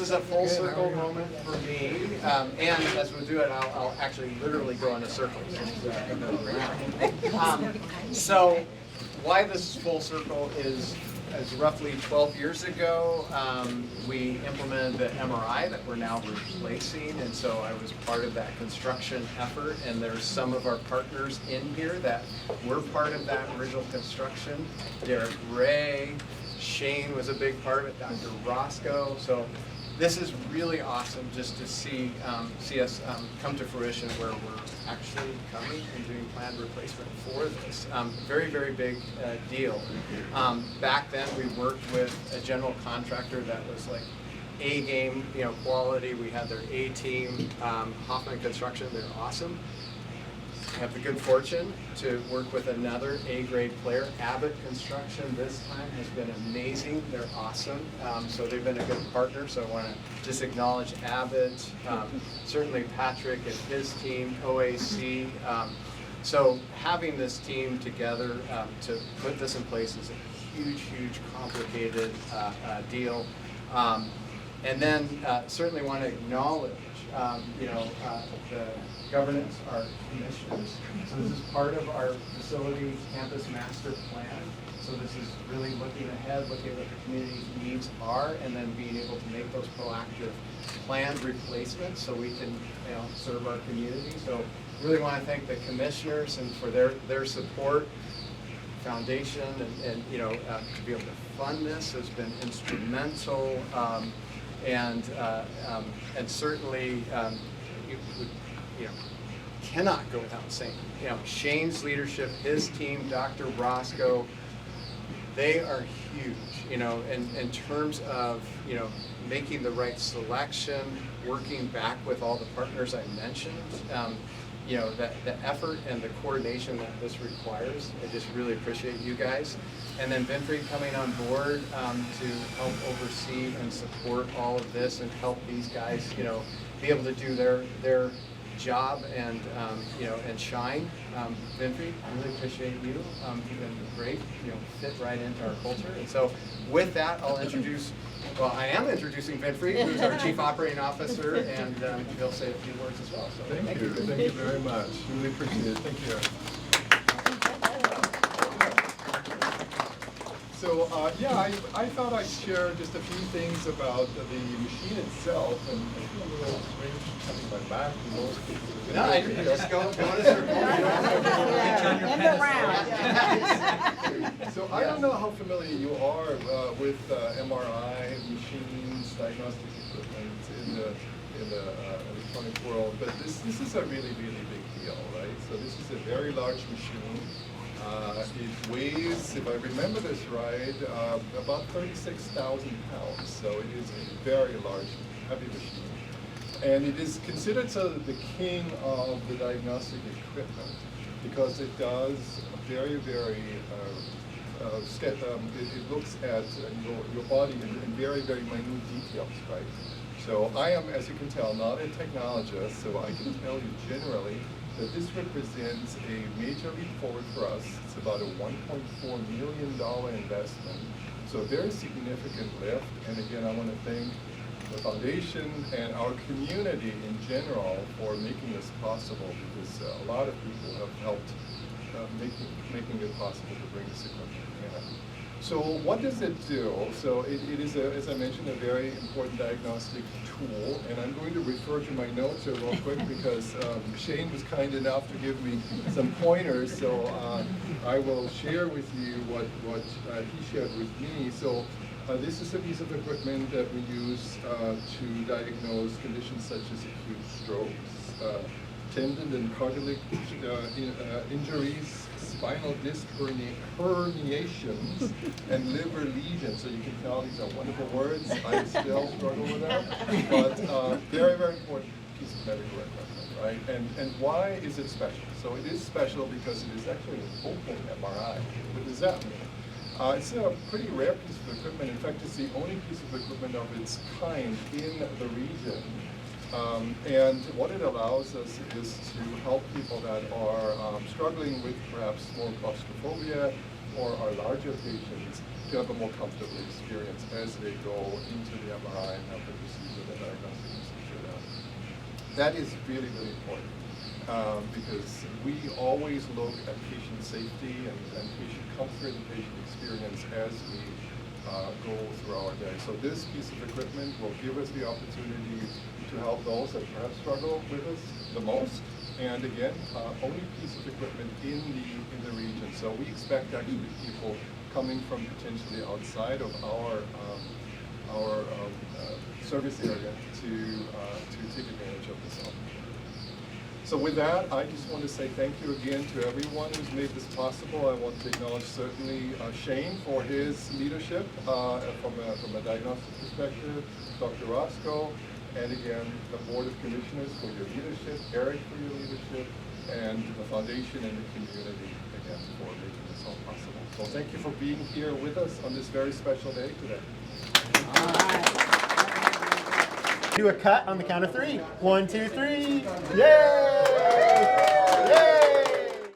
is a full circle moment for me, and as we do it, I'll actually literally go in a circle. So why this full circle is roughly 12 years ago, we implemented the MRI that we're now replacing, and so I was part of that construction effort, and there's some of our partners in here that were part of that original construction. Derek Ray, Shane was a big part of it, Dr. Roscoe. So this is really awesome just to see us come to fruition where we're actually coming and doing planned replacement for this. Very, very big deal. Back then we worked with a general contractor that was like A-game, quality. We had their A-team, Hoffman Construction. They're awesome. I have the good fortune to work with another A-grade player, Abbott Construction. This time has been amazing. They're awesome. So they've been a good partner. So I want to just acknowledge Abbott, certainly Patrick and his team, OAC. So having this team together to put this in place is a huge, huge, complicated deal. And then certainly want to acknowledge, the governance, our commissioners. So this is part of our facility campus master plan. So this is really looking ahead, looking at what the community's needs are, and then being able to make those proactive planned replacements so we can serve our community. So really want to thank the commissioners and for their support. Foundation and to be able to fund this has been instrumental, and certainly cannot go without saying, Shane's leadership, his team, Dr. Roscoe, they are huge, in terms of, making the right selection, working back with all the partners I mentioned, the effort and the coordination that this requires. I just really appreciate you guys. And then Winfried coming on board to help oversee and support all of this and help these guys, be able to do their job and and shine. Winfried, I really appreciate you. You've been great. Fit right into our culture. And so, with that, I'll introduce. Well, I am introducing Winfried, who's our Chief Operating Officer, and he'll say a few words as well. So thank you. Thank you very much. Really appreciate it. Thank you. So I thought I'd share just a few things about the machine itself, and I feel a little strange having my back to most people. No, you just go in a circle. In the round. So I don't know how familiar you are with MRI machines, diagnostic equipment in the electronic world, but this is a really, really big deal, right? So this is a very large machine. It weighs, if I remember this right, about 36,000 pounds. So it is a very large, heavy machine. And it is considered sort of the king of the diagnostic equipment because it does very, very, it looks at your body in very, very minute details, right? So I am, as you can tell, not a technologist, so I can tell you generally that this represents a major leap forward for us. It's about a $1.4 million investment, so a very significant lift. And again, I want to thank the foundation and our community in general for making this possible, because a lot of people have helped making it possible to bring this equipment in. So what does it do? So it is, as I mentioned, a very important diagnostic tool, and I'm going to refer to my notes here real quick because Shane was kind enough to give me some pointers, so I will share with you what he shared with me. So this is a piece of equipment that we use to diagnose conditions such as acute strokes, tendon and cartilage injuries, spinal disc herniations, and liver lesions. So you can tell these are wonderful words. I still struggle with that, but very, very important piece of medical equipment, right? And why is it special? So it is special because it is actually a focal MRI. What does that mean? It's a pretty rare piece of equipment. In fact, it's the only piece of equipment of its kind in the region. And what it allows us is to help people that are struggling with perhaps more claustrophobia or our larger patients to have a more comfortable experience as they go into the MRI and have the procedure That is really, really important because we always look at patient safety and patient comfort and patient experience as we go through our day. So this piece of equipment will give us the opportunity to help those that perhaps struggle with us the most. And again, only piece of equipment in the region. So we expect actually people coming from potentially outside of our service area to take advantage of this opportunity. So with that, I just want to say thank you again to everyone who's made this possible. I want to acknowledge certainly Shane for his leadership from a diagnostic perspective, Dr. Roscoe, and again, the Board of Commissioners for your leadership, Eric for your leadership, and the Foundation and the community, again, for making this all possible. So thank you for being here with us on this very special day today. All right. Do a cut on the count of 3. 1, 2, 3. Yay!